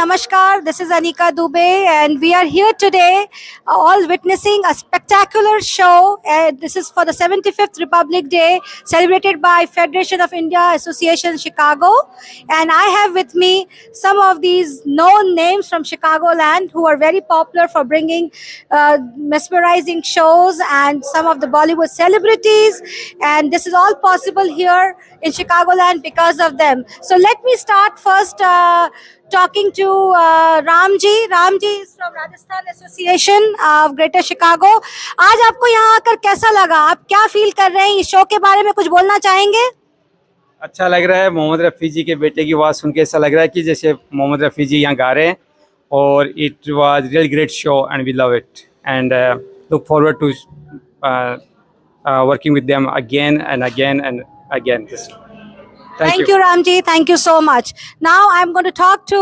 Namaskar. This is Anika Dubey, and we are here today, all witnessing a spectacular show. This is for the 75th Republic Day, celebrated by Federation of India Association Chicago. And I have with me some of these known names from Chicagoland who are very popular for bringing mesmerizing shows, and some of the Bollywood celebrities. And this is all possible here in Chicagoland because of them. So let me start first talking to Ramji. Ramji is from Rajasthan Association of Greater Chicago. आज आपको यहाँ आकर कैसा लगा? आप क्या feel कर रहे हैं? इस शो के बारे में कुछ बोलना चाहेंगे? अच्छा लग रहा है। मोहम्मद रफ़ी जी के बेटे की आवाज़ सुन के ऐसा लग रहा है कि जैसे मोहम्मद रफ़ी जी यहाँ गा रहे हैं, और it was real great show and we love it and look forward to working with them again and again and again. Thank you, Ramji. Thank you so much. Now I'm going to talk to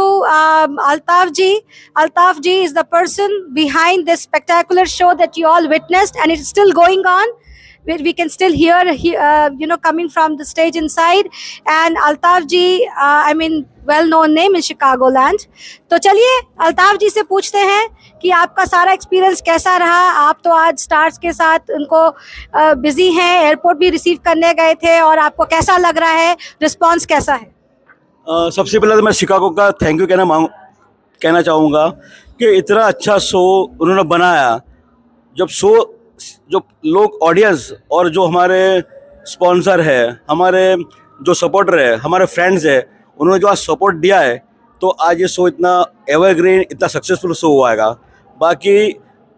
Altaf ji. Altaf ji is the person behind this spectacular show that you all witnessed, and it's still going on. We can still hear, coming from the stage inside. And Altaf ji, well-known name in Chicagoland. तो चलिए अल्ताफ जी से पूछते हैं कि आपका सारा experience कैसा रहा। आप तो आज स्टार्स के साथ उनको बिजी हैं, एयरपोर्ट भी रिसीव करने गए थे, और आपको कैसा लग रहा है, रिस्पांस कैसा है? सबसे पहले तो मैं शिकागो का थैंक यू कहना चाहूँगा कि इतना अच्छा शो उन्होंने बनाया। जो लोग ऑडियंस और जो हमारे स्पॉन्सर है, हमारे जो सपोर्टर है, हमारे फ्रेंड्स है, उन्होंने जो आज सपोर्ट दिया है, तो आज ये शो इतना एवरग्रीन, इतना सक्सेसफुल शो हुआ है। बाकी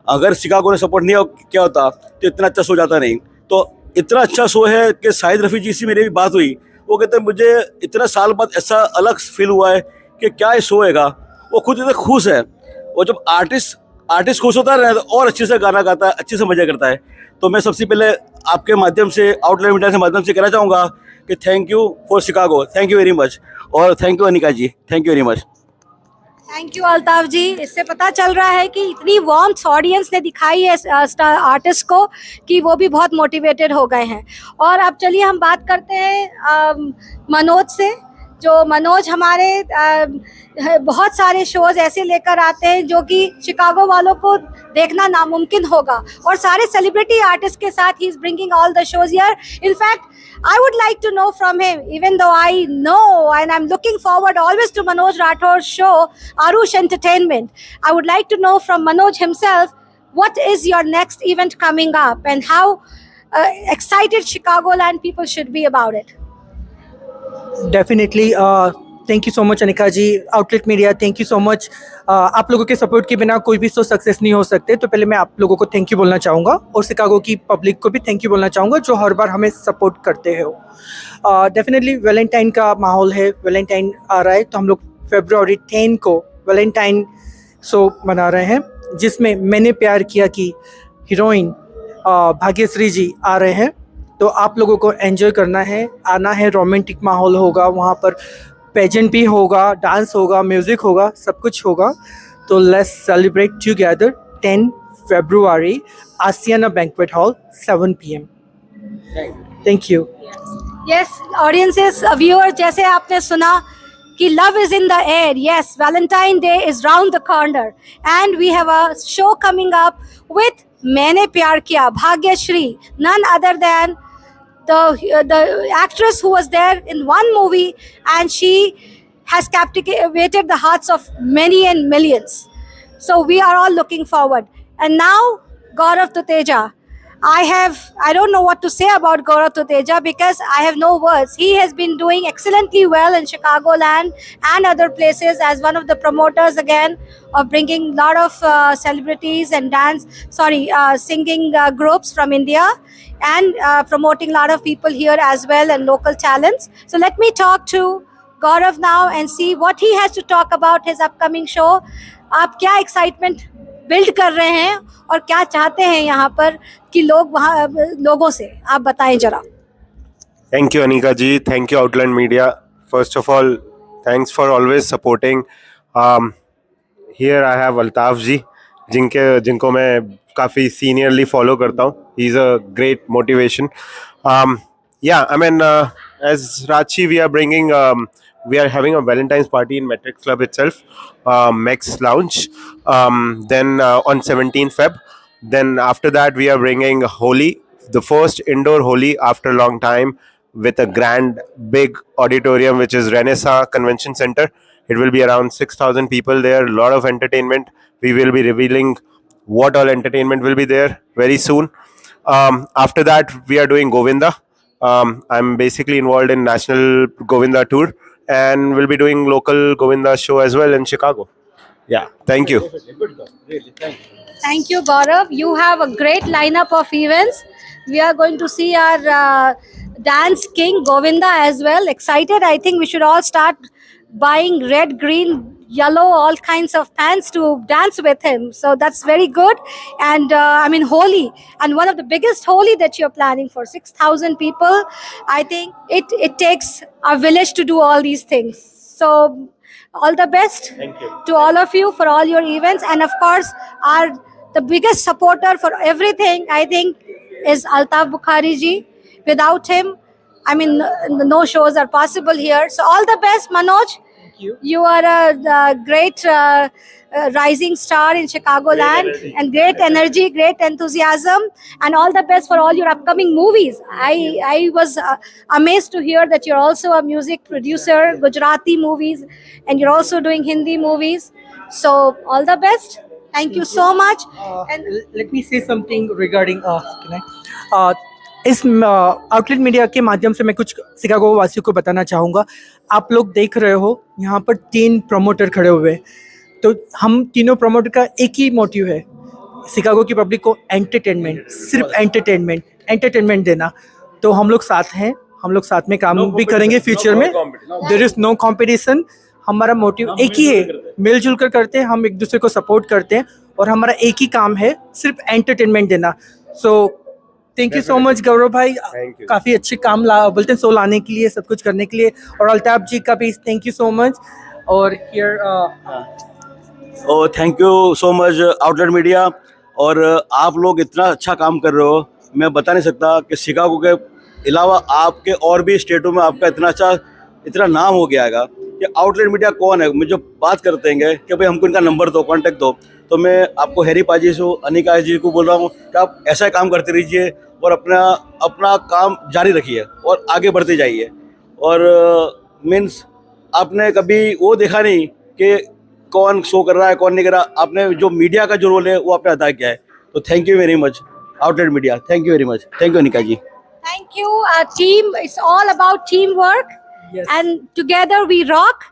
अगर शिकागो ने सपोर्ट नहीं किया होता तो इतना अच्छा शो जाता नहीं। तो इतना अच्छा शो है कि शाहिद रफ़ी जी से मेरी भी बात हुई, वो कहते हैं मुझे इतना साल बाद ऐसा अलग फील हुआ है कि क्या ये शो हैगा। वो खुद इतना खुश है, और जब आर्टिस्ट खुश होता है तो और अच्छे से गाना गाता है, अच्छे से मज़ा करता है। तो मैं सबसे पहले आपके माध्यम से, आउटलाइन मीडिया के माध्यम से कहना चाहूँगा कि thank you for Chicago, thank you very much, और thank you Anika ji, thank you very much. Thank you Altaf ji. इससे पता चल रहा है कि इतनी वार्म्थ ऑडियंस ने दिखाई है स्टार आर्टिस्ट को कि वो भी बहुत मोटिवेटेड हो गए हैं। और अब चलिए हम बात करते हैं मनोज से। जो मनोज हमारे बहुत सारे शोज ऐसे लेकर आते हैं जो कि शिकागो वालों को देखना नामुमकिन होगा, और सारे सेलिब्रिटी आर्टिस्ट के साथ he is bringing all the shows here. In fact I would like to know from him, even though I know and I'm looking forward always to Manoj Rathor's show, Arush Entertainment. I would like to know from Manoj himself, what is your next event coming up, and how excited Chicagoland people should be about it? Definitely. Thank you so much Anika ji, outlet media, thank you so much. आप लोगों के support के बिना कोई भी show success नहीं हो सकते। तो पहले मैं आप लोगों को थैंक यू बोलना चाहूँगा, और शिकागो की पब्लिक को भी थैंक यू बोलना चाहूँगा जो हर बार हमें सपोर्ट करते हो। डेफिनेटली वैलेंटाइन का माहौल है, वैलेंटाइन आ रहा है, तो हम लोग February 10 को वैलेंटाइन शो मना रहे हैं, जिसमें मैंने प्यार किया कि हीरोइन भाग्यश्री जी आ रहे हैं। तो आप लोगों को एंजॉय करना है, आना है, रोमांटिक माहौल होगा वहाँ पर, पेजेंट भी होगा, डांस होगा, म्यूज़िक होगा, सब कुछ होगा। तो let's celebrate together 10 February, Ashiana banquet hall, 7 PM। Thank you. Yes audiences, viewers, जैसे आपने सुना कि love is in the air. Yes, Valentine day is round the corner, and we have a show coming up with Maine Pyar किया, Bhagyashree, none other than the actress who was there in one movie, and she has captivated the hearts of many and millions. So we are all looking forward. And now Gaurav Tuteja. I don't know what to say about Gaurav Tuteja because I have no words. He has been doing excellently well in Chicagoland and other places as one of the promoters again of bringing a lot of celebrities and singing groups from India, and promoting a lot of people here as well and local talents. So let me talk to Gaurav now and see what he has to talk about his upcoming show. आप क्या excitement build कर रहे हैं और क्या चाहते हैं यहाँ पर कि लोगों से आप बताएं जरा। Thank you Anika ji, thank you outline media. First of all thanks for always supporting. Here I have Altaf ji, जिनको मैं काफ़ी सीनियरली फॉलो करता हूँ। He is a great motivation. as Rachi, we are bringing. We are having a Valentine's party in Matrix Club itself, Max Lounge. Then on 17th Feb. Then after that, we are bringing Holi, the first indoor Holi after a long time, with a grand big auditorium, which is Renaissance Convention Center. It will be around 6,000 people there. A lot of entertainment. We will be revealing what all entertainment will be there very soon. After that, we are doing Govinda. I'm basically involved in National Govinda Tour, and we'll be doing local Govinda show as well in Chicago. Yeah, thank you. Thank you, Gaurav. You have a great lineup of events. We are going to see our dance king Govinda as well. Excited. I think we should all start buying red, green, yellow, all kinds of pants to dance with him. So that's very good. And I mean, Holi, and one of the biggest Holi that you're planning for 6,000 people. I think it takes a village to do all these things. So all the best to all of you for all your events. And of course, the biggest supporter for everything, I think, is Altaf Bukhari ji. Without him, I mean, no shows are possible here. So all the best, Manoj. Thank you. You are a great rising star in Chicagoland, and great energy, great enthusiasm, and all the best for all your upcoming movies. I was amazed to hear that you're also a music producer, Gujarati movies, and you're also doing Hindi movies. So all the best. Thank you so much. And let me say something regarding इस outlet media के माध्यम से मैं कुछ Chicago वासियों को बताना चाहूँगा। आप लोग देख रहे हो यहाँ पर 3 प्रमोटर खड़े हुए हैं, तो हम तीनों प्रमोटर का एक ही मोटिव है, शिकागो की पब्लिक को एंटरटेनमेंट, सिर्फ एंटरटेनमेंट देना। तो हम लोग साथ हैं, हम लोग साथ में काम भी करेंगे फ्यूचर में। There is no competition. हमारा मोटिव एक ही है, मिलजुल कर करते हैं, हम एक दूसरे को सपोर्ट करते हैं, और हमारा एक ही काम है, सिर्फ एंटरटेनमेंट देना। So thank you so much Gaurav भाई, काफ़ी अच्छे काम बोलते हैं, शो लाने के लिए, सब कुछ करने के लिए, और अल्ताफ जी का भी थैंक यू सो मच। और here thank you so much outlet media. और आप लोग इतना अच्छा काम कर रहे हो, मैं बता नहीं सकता कि शिकागो के अलावा आपके और भी स्टेटों में आपका इतना नाम हो गया है कि आउटलेट मीडिया कौन है। मुझे बात करते हैं कि भाई हमको इनका नंबर दो, कांटेक्ट दो, तो मैं आपको हैरी पाजी से, अनिका जी को बोल रहा हूँ कि आप ऐसा काम करते रहिए और अपना काम जारी रखिए और आगे बढ़ते जाइए। और मीन्स आपने कभी वो देखा नहीं कि कौन शो कर रहा है कौन नहीं कर रहा, आपने जो मीडिया का जो रोल है वो आपने अदा किया है। तो thank you very much outlet media, thank you very much, thank you Anika ji. thank you, team. It's all about teamwork. Yes. And together we rock.